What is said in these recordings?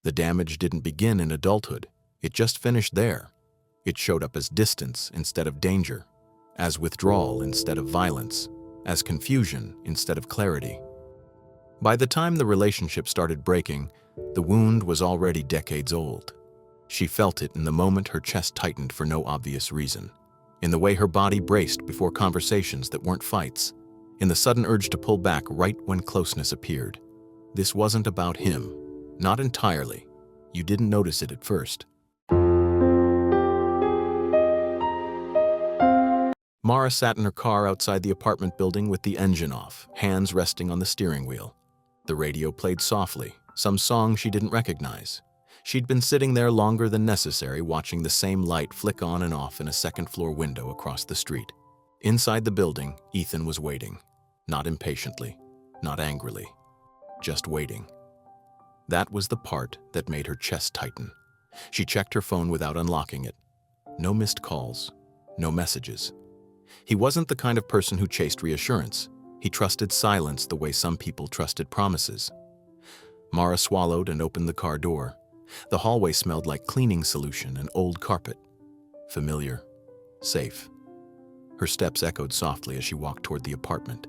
The damage didn't begin in adulthood. It just finished there. It showed up as distance instead of danger, as withdrawal instead of violence, as confusion instead of clarity. By the time the relationship started breaking, the wound was already decades old. She felt it in the moment her chest tightened for no obvious reason, in the way her body braced before conversations that weren't fights, in the sudden urge to pull back right when closeness appeared. This wasn't about him. Not entirely. You didn't notice it at first. Mara sat in her car outside the apartment building with the engine off, hands resting on the steering wheel. The radio played softly, some song she didn't recognize. She'd been sitting there longer than necessary, watching the same light flick on and off in a second-floor window across the street. Inside the building, Ethan was waiting. Not impatiently, not angrily, just waiting. That was the part that made her chest tighten. She checked her phone without unlocking it. No missed calls, no messages. He wasn't the kind of person who chased reassurance. He trusted silence the way some people trusted promises. Mara swallowed and opened the car door. The hallway smelled like cleaning solution and old carpet. Familiar, safe. Her steps echoed softly as she walked toward the apartment.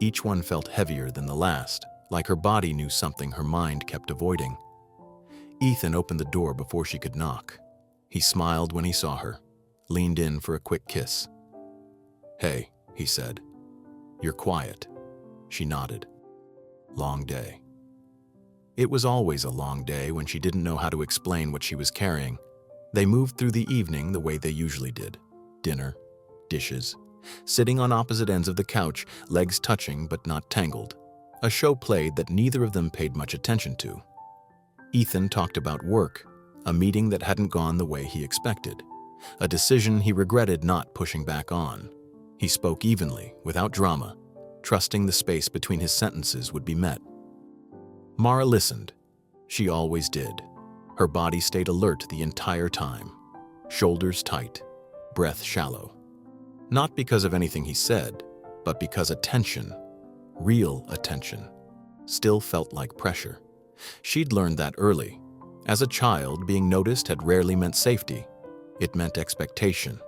Each one felt heavier than the last, like her body knew something her mind kept avoiding. Ethan opened the door before she could knock. He smiled when he saw her, leaned in for a quick kiss. "Hey," he said. "You're quiet." She nodded. Long day. It was always a long day when she didn't know how to explain what she was carrying. They moved through the evening the way they usually did. Dinner, dishes, sitting on opposite ends of the couch, legs touching but not tangled. A show played that neither of them paid much attention to. Ethan talked about work, a meeting that hadn't gone the way he expected, a decision he regretted not pushing back on. He spoke evenly, without drama, trusting the space between his sentences would be met. Mara listened. She always did. Her body stayed alert the entire time, shoulders tight, breath shallow. Not because of anything he said, but because attention, real attention, still felt like pressure. She'd learned that early. As a child, being noticed had rarely meant safety. It meant expectation.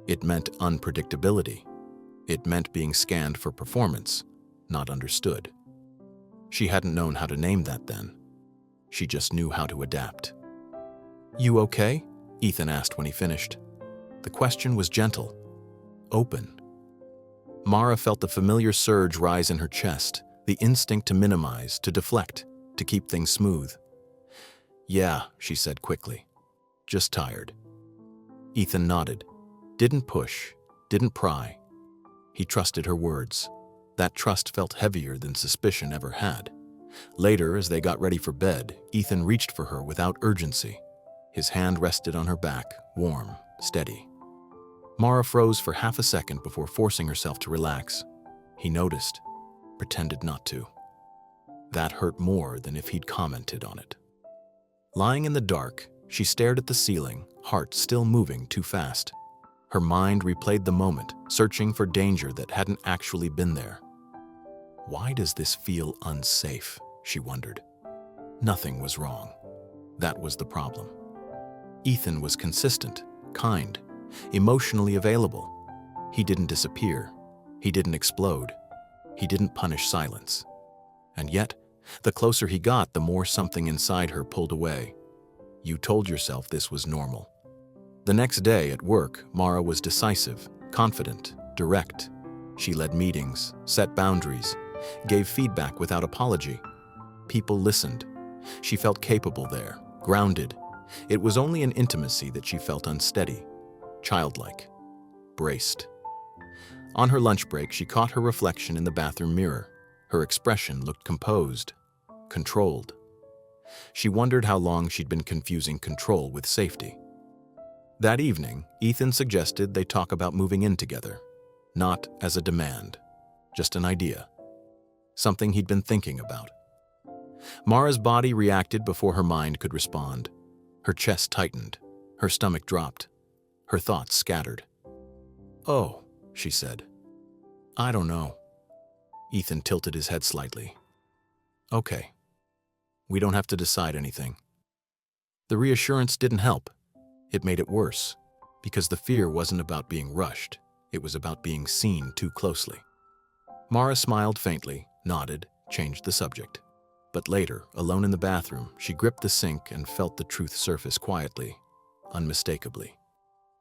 It meant unpredictability. It meant being scanned for performance, not understood. She hadn't known how to name that then. She just knew how to adapt. "You okay?" Ethan asked when he finished. The question was gentle, open. Mara felt the familiar surge rise in her chest, the instinct to minimize, to deflect, to keep things smooth. "Yeah," she said quickly. "Just tired." Ethan nodded. Didn't push, didn't pry. He trusted her words. That trust felt heavier than suspicion ever had. Later, as they got ready for bed, Ethan reached for her without urgency. His hand rested on her back, warm, steady. Mara froze for half a second before forcing herself to relax. He noticed, pretended not to. That hurt more than if he'd commented on it. Lying in the dark, she stared at the ceiling, heart still moving too fast. Her mind replayed the moment, searching for danger that hadn't actually been there. Why does this feel unsafe? She wondered. Nothing was wrong. That was the problem. Ethan was consistent, kind, emotionally available. He didn't disappear. He didn't explode. He didn't punish silence. And yet, the closer he got, the more something inside her pulled away. You told yourself this was normal. The next day at work, Mara was decisive, confident, direct. She led meetings, set boundaries, gave feedback without apology. People listened. She felt capable there, grounded. It was only in intimacy that she felt unsteady, childlike, braced. On her lunch break, she caught her reflection in the bathroom mirror. Her expression looked composed, controlled. She wondered how long she'd been confusing control with safety. That evening, Ethan suggested they talk about moving in together, not as a demand, just an idea, something he'd been thinking about. Mara's body reacted before her mind could respond. Her chest tightened, her stomach dropped, her thoughts scattered. "Oh," she said. "I don't know." Ethan tilted his head slightly. "Okay. We don't have to decide anything. The reassurance didn't help. It made it worse, because the fear wasn't about being rushed. It was about being seen too closely. Mara smiled faintly, nodded, changed the subject. But later, alone in the bathroom, she gripped the sink and felt the truth surface quietly, unmistakably.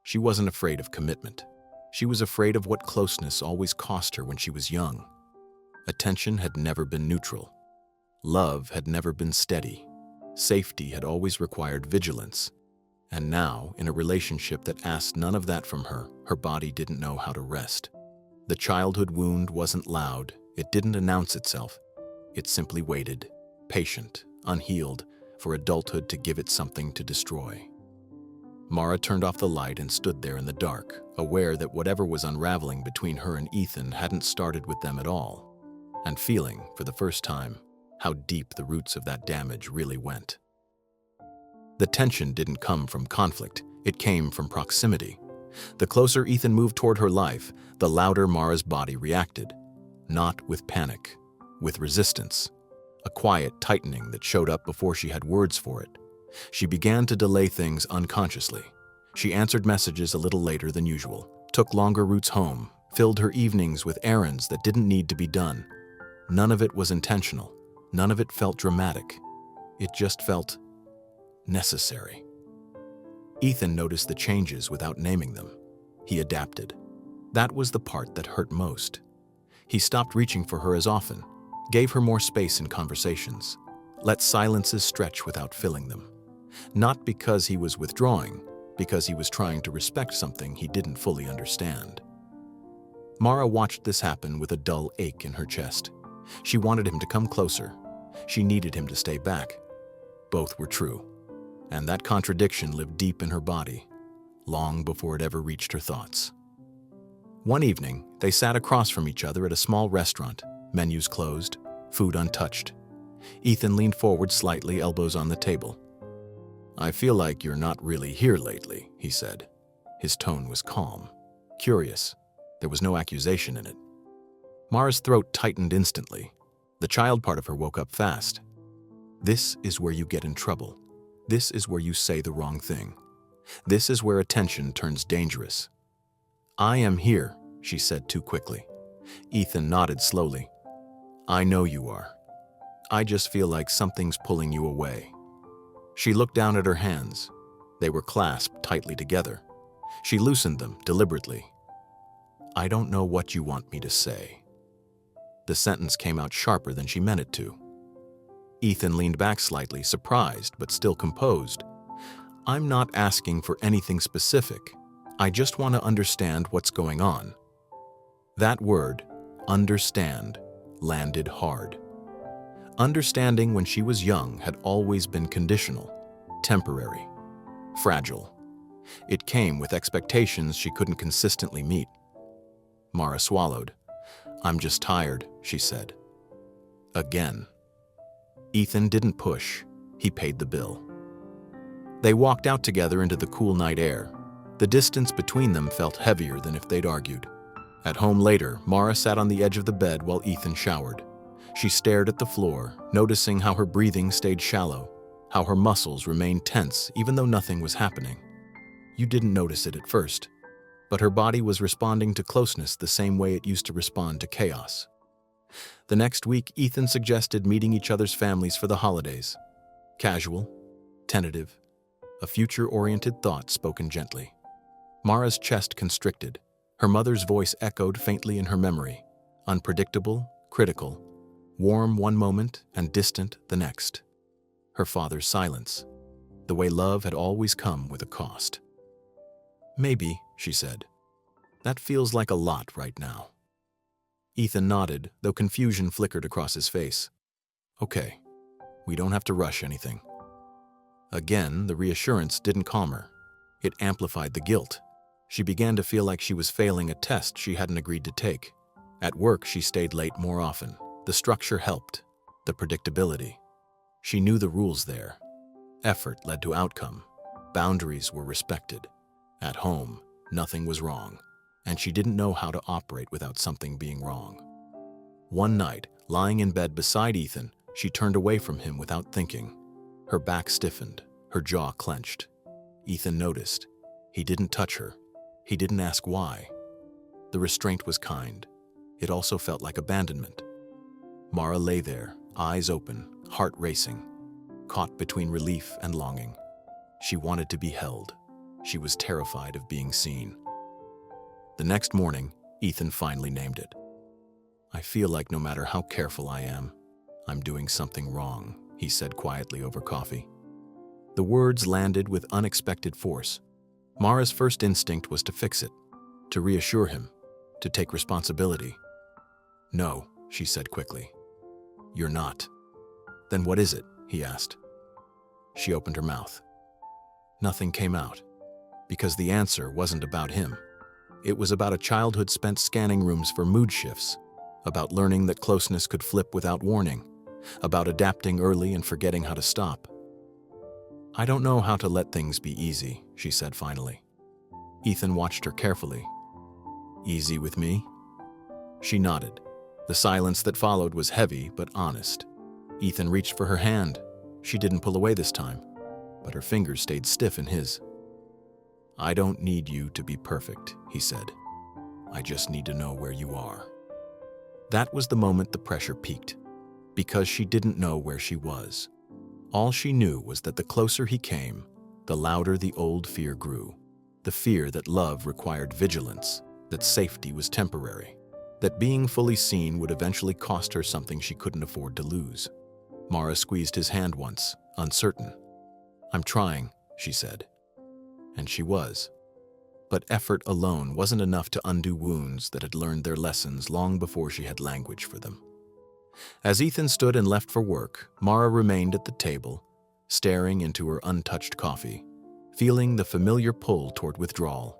She wasn't afraid of commitment. She was afraid of what closeness always cost her when she was young. Attention had never been neutral. Love had never been steady. Safety had always required vigilance. And now, in a relationship that asked none of that from her, her body didn't know how to rest. The childhood wound wasn't loud. It didn't announce itself. It simply waited, patient, unhealed, for adulthood to give it something to destroy. Mara turned off the light and stood there in the dark, aware that whatever was unraveling between her and Ethan hadn't started with them at all, and feeling, for the first time, how deep the roots of that damage really went. The tension didn't come from conflict, it came from proximity. The closer Ethan moved toward her life, the louder Mara's body reacted. Not with panic, with resistance. A quiet tightening that showed up before she had words for it. She began to delay things unconsciously. She answered messages a little later than usual, took longer routes home, filled her evenings with errands that didn't need to be done. None of it was intentional. None of it felt dramatic. It just felt necessary. Ethan noticed the changes without naming them. He adapted. That was the part that hurt most. He stopped reaching for her as often, gave her more space in conversations, let silences stretch without filling them. Not because he was withdrawing, because he was trying to respect something he didn't fully understand. Mara watched this happen with a dull ache in her chest. She wanted him to come closer. She needed him to stay back. Both were true. And that contradiction lived deep in her body, long before it ever reached her thoughts. One evening, they sat across from each other at a small restaurant, menus closed, food untouched. Ethan leaned forward slightly, elbows on the table. "I feel like you're not really here lately," he said. His tone was calm, curious. There was no accusation in it. Mara's throat tightened instantly. The child part of her woke up fast. This is where you get in trouble. This is where you say the wrong thing. This is where attention turns dangerous. "I am here," she said too quickly. Ethan nodded slowly. "I know you are. I just feel like something's pulling you away." She looked down at her hands. They were clasped tightly together. She loosened them deliberately. "I don't know what you want me to say." The sentence came out sharper than she meant it to. Ethan leaned back slightly, surprised but still composed. "I'm not asking for anything specific. I just want to understand what's going on." That word, understand, landed hard. Understanding when she was young had always been conditional, temporary, fragile. It came with expectations she couldn't consistently meet. Mara swallowed. "I'm just tired," she said. Again. Ethan didn't push. He paid the bill. They walked out together into the cool night air. The distance between them felt heavier than if they'd argued. At home later, Mara sat on the edge of the bed while Ethan showered. She stared at the floor, noticing how her breathing stayed shallow, how her muscles remained tense even though nothing was happening. You didn't notice it at first, but her body was responding to closeness the same way it used to respond to chaos. The next week, Ethan suggested meeting each other's families for the holidays. Casual, tentative, a future-oriented thought spoken gently. Mara's chest constricted. Her mother's voice echoed faintly in her memory, unpredictable, critical, warm one moment and distant the next. Her father's silence, the way love had always come with a cost. "Maybe," she said. "That feels like a lot right now." Ethan nodded, though confusion flickered across his face. "Okay, we don't have to rush anything." Again, the reassurance didn't calm her. It amplified the guilt. She began to feel like she was failing a test she hadn't agreed to take. At work, she stayed late more often. The structure helped, the predictability. She knew the rules there. Effort led to outcome. Boundaries were respected. At home, nothing was wrong, and she didn't know how to operate without something being wrong. One night, lying in bed beside Ethan, she turned away from him without thinking. Her back stiffened, Her jaw clenched. Ethan noticed. He didn't touch her. He didn't ask why. The restraint was kind. It also felt like abandonment. Mara lay there, eyes open, heart racing, caught between relief and longing. She wanted to be held. She was terrified of being seen. The next morning, Ethan finally named it. "I feel like no matter how careful I am, I'm doing something wrong," he said quietly over coffee. The words landed with unexpected force. Mara's first instinct was to fix it, to reassure him, to take responsibility. "No," she said quickly. "You're not." "Then what is it?" he asked. She opened her mouth. Nothing came out, because the answer wasn't about him. It was about a childhood spent scanning rooms for mood shifts, about learning that closeness could flip without warning, about adapting early and forgetting how to stop. "I don't know how to let things be easy," she said finally. Ethan watched her carefully. "Easy with me?" She nodded. The silence that followed was heavy but honest. Ethan reached for her hand. She didn't pull away this time, but her fingers stayed stiff in his. "I don't need you to be perfect," he said. "I just need to know where you are." That was the moment the pressure peaked, because she didn't know where she was. All she knew was that the closer he came, the louder the old fear grew. The fear that love required vigilance, that safety was temporary, that being fully seen would eventually cost her something she couldn't afford to lose. Mara squeezed his hand once, uncertain. "I'm trying," she said. And she was. But effort alone wasn't enough to undo wounds that had learned their lessons long before she had language for them. As Ethan stood and left for work, Mara remained at the table, staring into her untouched coffee, feeling the familiar pull toward withdrawal,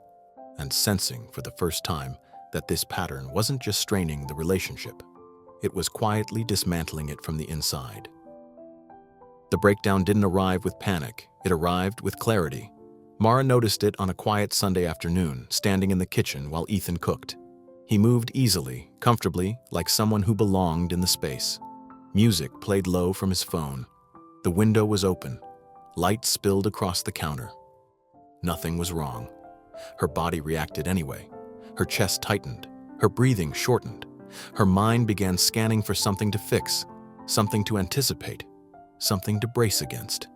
and sensing for the first time that this pattern wasn't just straining the relationship, it was quietly dismantling it from the inside. The breakdown didn't arrive with panic, it arrived with clarity. Mara noticed it on a quiet Sunday afternoon, standing in the kitchen while Ethan cooked. He moved easily, comfortably, like someone who belonged in the space. Music played low from his phone. The window was open. Light spilled across the counter. Nothing was wrong. Her body reacted anyway. Her chest tightened. Her breathing shortened. Her mind began scanning for something to fix, something to anticipate, something to brace against.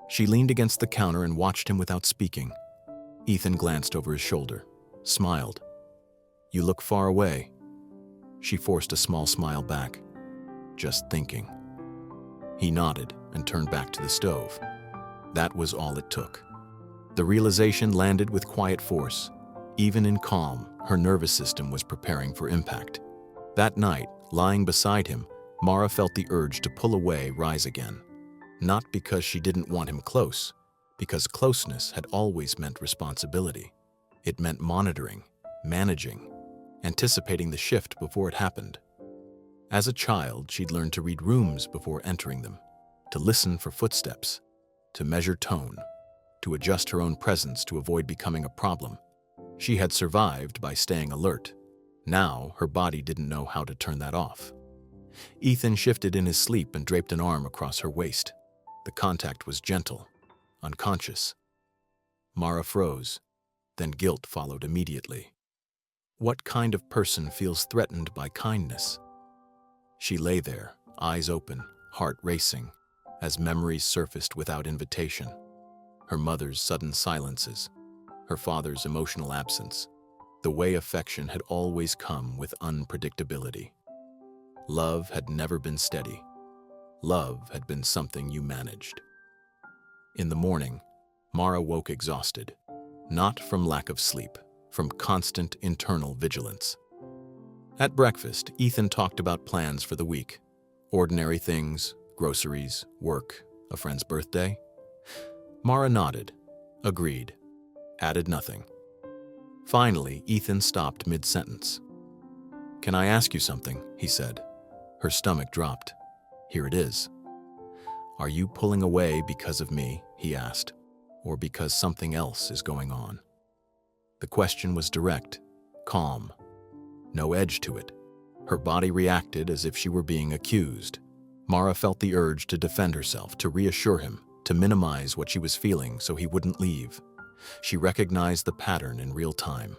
She leaned against the counter and watched him without speaking. Ethan glanced over his shoulder, smiled. "You look far away." She forced a small smile back. "Just thinking." He nodded and turned back to the stove. That was all it took. The realization landed with quiet force. Even in calm, her nervous system was preparing for impact. That night, lying beside him, Mara felt the urge to pull away rise again. Not because she didn't want him close, because closeness had always meant responsibility. It meant monitoring, managing, anticipating the shift before it happened. As a child, she'd learned to read rooms before entering them, to listen for footsteps, to measure tone, to adjust her own presence to avoid becoming a problem. She had survived by staying alert. Now, her body didn't know how to turn that off. Ethan shifted in his sleep and draped an arm across her waist. The contact was gentle, unconscious. Mara froze, then guilt followed immediately. What kind of person feels threatened by kindness? She lay there, eyes open, heart racing, as memories surfaced without invitation. Her mother's sudden silences, her father's emotional absence, the way affection had always come with unpredictability. Love had never been steady. Love had been something you managed. In the morning, Mara woke exhausted, not from lack of sleep, from constant internal vigilance. At breakfast, Ethan talked about plans for the week. Ordinary things, groceries, work, a friend's birthday. Mara nodded, agreed, added nothing. Finally, Ethan stopped mid-sentence. "Can I ask you something?" he said. Her stomach dropped. "Here it is." "Are you pulling away because of me?" he asked, "or because something else is going on?" The question was direct, calm, no edge to it. Her body reacted as if she were being accused. Mara felt the urge to defend herself, to reassure him, to minimize what she was feeling so he wouldn't leave. She recognized the pattern in real time.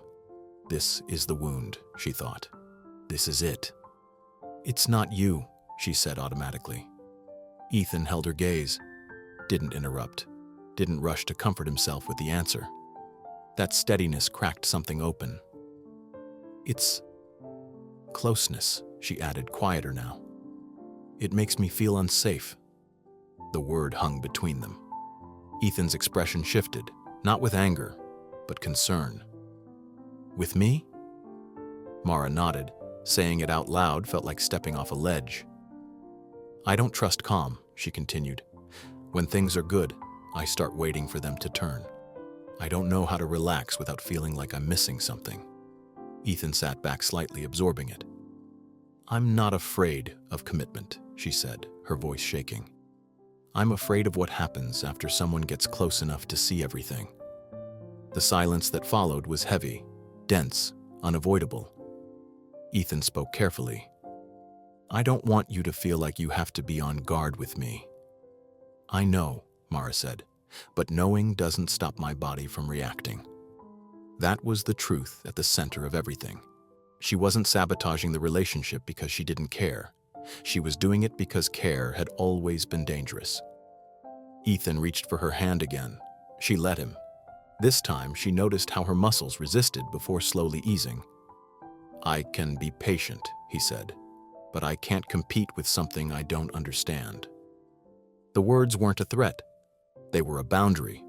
This is the wound, she thought. This is it. It's not you, she said automatically. Ethan held her gaze, didn't interrupt, didn't rush to comfort himself with the answer. That steadiness cracked something open. It's closeness, she added, quieter now. It makes me feel unsafe. The word hung between them. Ethan's expression shifted, not with anger, but concern. With me? Mara nodded. Saying it out loud felt like stepping off a ledge. I don't trust calm, she continued. When things are good, I start waiting for them to turn. I don't know how to relax without feeling like I'm missing something. Ethan sat back slightly, absorbing it. I'm not afraid of commitment, she said, her voice shaking. I'm afraid of what happens after someone gets close enough to see everything. The silence that followed was heavy, dense, unavoidable. Ethan spoke carefully. I don't want you to feel like you have to be on guard with me. I know, Mara said, but knowing doesn't stop my body from reacting. That was the truth at the center of everything. She wasn't sabotaging the relationship because she didn't care. She was doing it because care had always been dangerous. Ethan reached for her hand again. She let him. This time, she noticed how her muscles resisted before slowly easing. I can be patient, he said, but I can't compete with something I don't understand. The words weren't a threat. They were a boundary.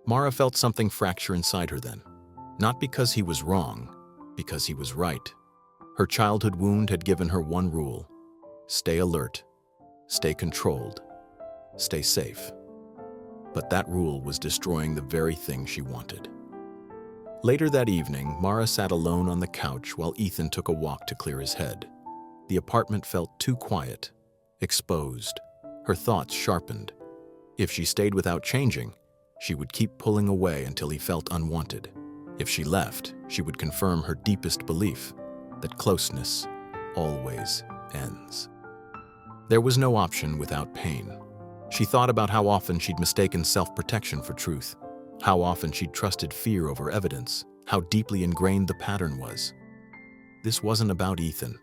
Mara felt something fracture inside her then. Not because he was wrong, because he was right. Her childhood wound had given her one rule: stay alert, stay controlled, stay safe. But that rule was destroying the very thing she wanted. Later that evening, Mara sat alone on the couch while Ethan took a walk to clear his head. The apartment felt too quiet, exposed. Her thoughts sharpened. If she stayed without changing, she would keep pulling away until he felt unwanted. If she left, she would confirm her deepest belief that closeness always ends. There was no option without pain. She thought about how often she'd mistaken self-protection for truth, how often she'd trusted fear over evidence, how deeply ingrained the pattern was. This wasn't about Ethan.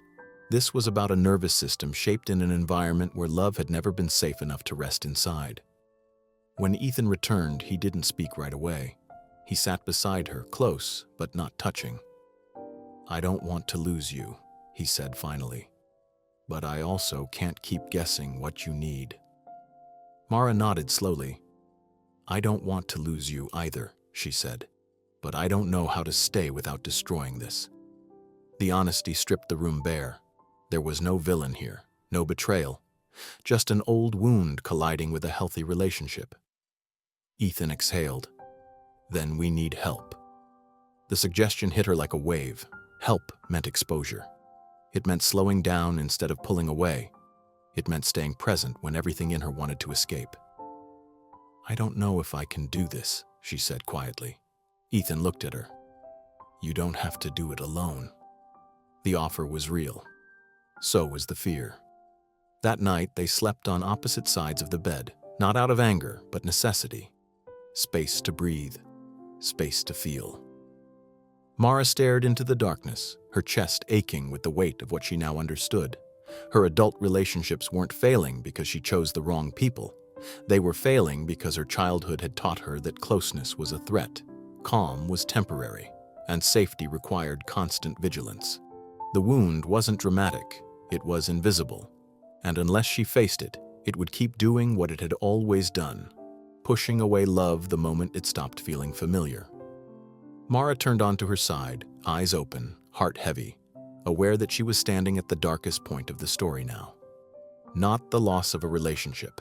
This was about a nervous system shaped in an environment where love had never been safe enough to rest inside. When Ethan returned, he didn't speak right away. He sat beside her, close but not touching. I don't want to lose you, he said finally. But I also can't keep guessing what you need. Mara nodded slowly. I don't want to lose you either, she said. But I don't know how to stay without destroying this. The honesty stripped the room bare. There was no villain here, no betrayal, just an old wound colliding with a healthy relationship. Ethan exhaled. Then we need help. The suggestion hit her like a wave. Help meant exposure. It meant slowing down instead of pulling away. It meant staying present when everything in her wanted to escape. I don't know if I can do this, she said quietly. Ethan looked at her. You don't have to do it alone. The offer was real. So was the fear. That night, they slept on opposite sides of the bed, not out of anger, but necessity. Space to breathe, space to feel. Mara stared into the darkness, her chest aching with the weight of what she now understood. Her adult relationships weren't failing because she chose the wrong people. They were failing because her childhood had taught her that closeness was a threat, calm was temporary, and safety required constant vigilance. The wound wasn't dramatic, it was invisible. And unless she faced it, it would keep doing what it had always done, pushing away love the moment it stopped feeling familiar. Mara turned onto her side, eyes open, heart heavy, aware that she was standing at the darkest point of the story now. Not the loss of a relationship,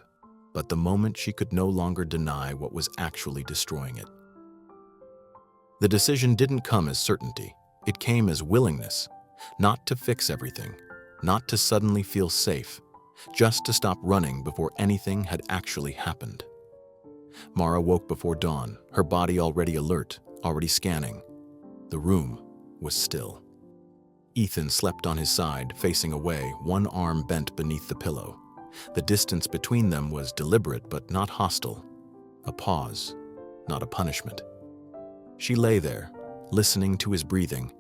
but the moment she could no longer deny what was actually destroying it. The decision didn't come as certainty. It came as willingness, not to fix everything, not to suddenly feel safe, just to stop running before anything had actually happened. Mara woke before dawn, her body already alert, already scanning. The room was still. Ethan slept on his side, facing away, one arm bent beneath the pillow. The distance between them was deliberate but not hostile. A pause, not a punishment. She lay there, listening to his breathing,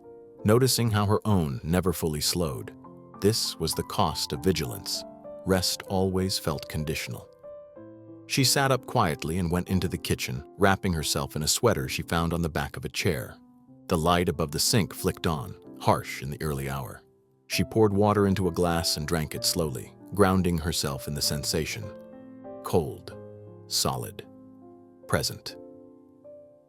noticing how her own never fully slowed. This was the cost of vigilance. Rest always felt conditional. She sat up quietly and went into the kitchen, wrapping herself in a sweater she found on the back of a chair. The light above the sink flicked on, harsh in the early hour. She poured water into a glass and drank it slowly, grounding herself in the sensation. Cold, solid, present.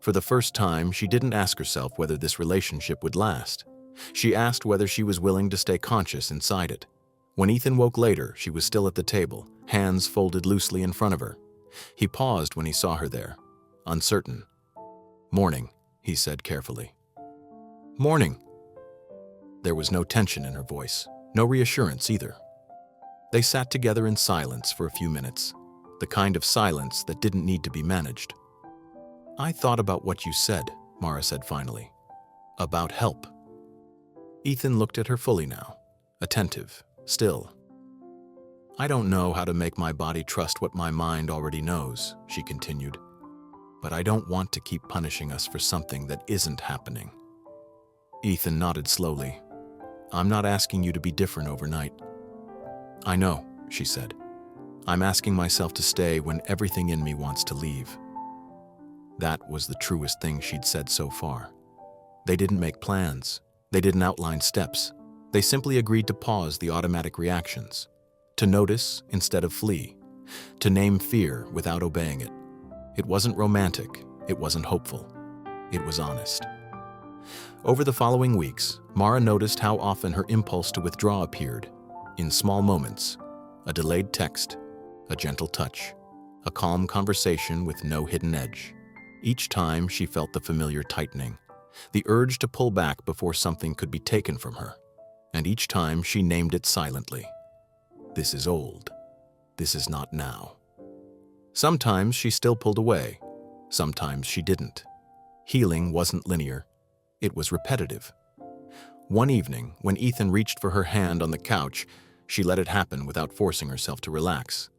For the first time, she didn't ask herself whether this relationship would last. She asked whether she was willing to stay conscious inside it. When Ethan woke later, she was still at the table, hands folded loosely in front of her. He paused when he saw her there, uncertain. "Morning," he said carefully. "Morning." There was no tension in her voice, no reassurance either. They sat together in silence for a few minutes, the kind of silence that didn't need to be managed. "I thought about what you said," Mara said finally. "About help." Ethan looked at her fully now, attentive, still. "I don't know how to make my body trust what my mind already knows," she continued. "But I don't want to keep punishing us for something that isn't happening." Ethan nodded slowly. "I'm not asking you to be different overnight." "I know," she said. "I'm asking myself to stay when everything in me wants to leave." That was the truest thing she'd said so far. They didn't make plans. They didn't outline steps. They simply agreed to pause the automatic reactions, to notice instead of flee, to name fear without obeying it. It wasn't romantic. It wasn't hopeful. It was honest. Over the following weeks, Mara noticed how often her impulse to withdraw appeared, in small moments: a delayed text, a gentle touch, a calm conversation with no hidden edge. Each time she felt the familiar tightening, the urge to pull back before something could be taken from her. And each time she named it silently. This is old. This is not now. Sometimes she still pulled away. Sometimes she didn't. Healing wasn't linear. It was repetitive. One evening, when Ethan reached for her hand on the couch, she let it happen without forcing herself to relax.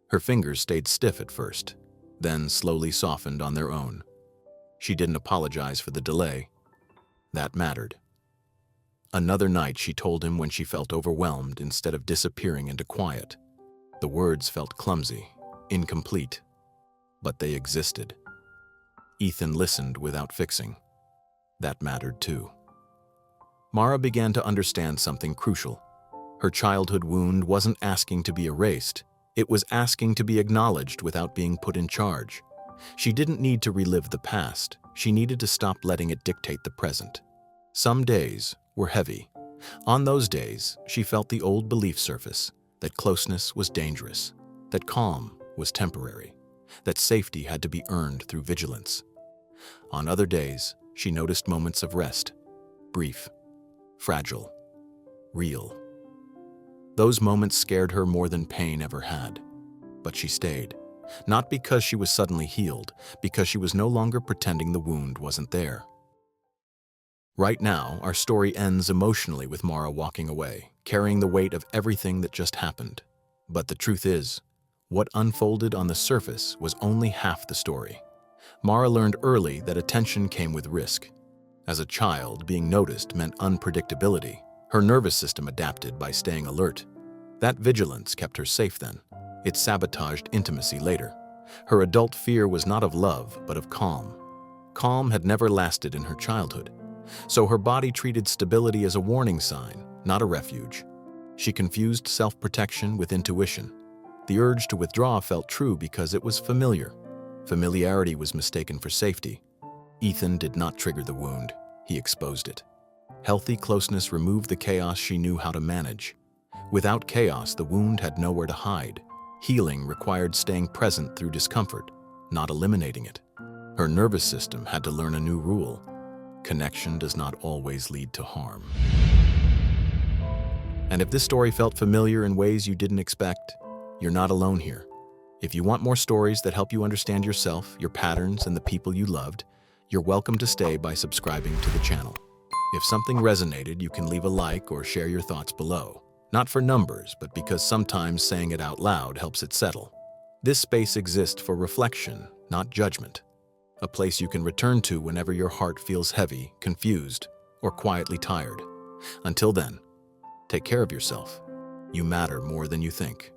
Her fingers stayed stiff at first, then slowly softened on their own. She didn't apologize for the delay. That mattered. Another night she told him when she felt overwhelmed instead of disappearing into quiet. The words felt clumsy, incomplete, but they existed. Ethan listened without fixing. That mattered too. Mara began to understand something crucial. Her childhood wound wasn't asking to be erased. It was asking to be acknowledged without being put in charge. She didn't need to relive the past. She needed to stop letting it dictate the present. Some days were heavy. On those days, she felt the old belief surface, that closeness was dangerous, that calm was temporary, that safety had to be earned through vigilance. On other days, she noticed moments of rest, brief, fragile, real. Those moments scared her more than pain ever had. But she stayed, not because she was suddenly healed, because she was no longer pretending the wound wasn't there. Right now, our story ends emotionally with Mara walking away, carrying the weight of everything that just happened. But the truth is, what unfolded on the surface was only half the story. Mara learned early that attention came with risk. As a child, being noticed meant unpredictability. Her nervous system adapted by staying alert. That vigilance kept her safe then. It sabotaged intimacy later. Her adult fear was not of love, but of calm. Calm had never lasted in her childhood. So her body treated stability as a warning sign, not a refuge. She confused self-protection with intuition. The urge to withdraw felt true because it was familiar. Familiarity was mistaken for safety. Ethan did not trigger the wound. He exposed it. Healthy closeness removed the chaos she knew how to manage. Without chaos, the wound had nowhere to hide. Healing required staying present through discomfort, not eliminating it. Her nervous system had to learn a new rule. Connection does not always lead to harm. And if this story felt familiar in ways you didn't expect, you're not alone here. If you want more stories that help you understand yourself, your patterns, and the people you loved, you're welcome to stay by subscribing to the channel. If something resonated, you can leave a like or share your thoughts below. Not for numbers, but because sometimes saying it out loud helps it settle. This space exists for reflection, not judgment. A place you can return to whenever your heart feels heavy, confused, or quietly tired. Until then, take care of yourself. You matter more than you think.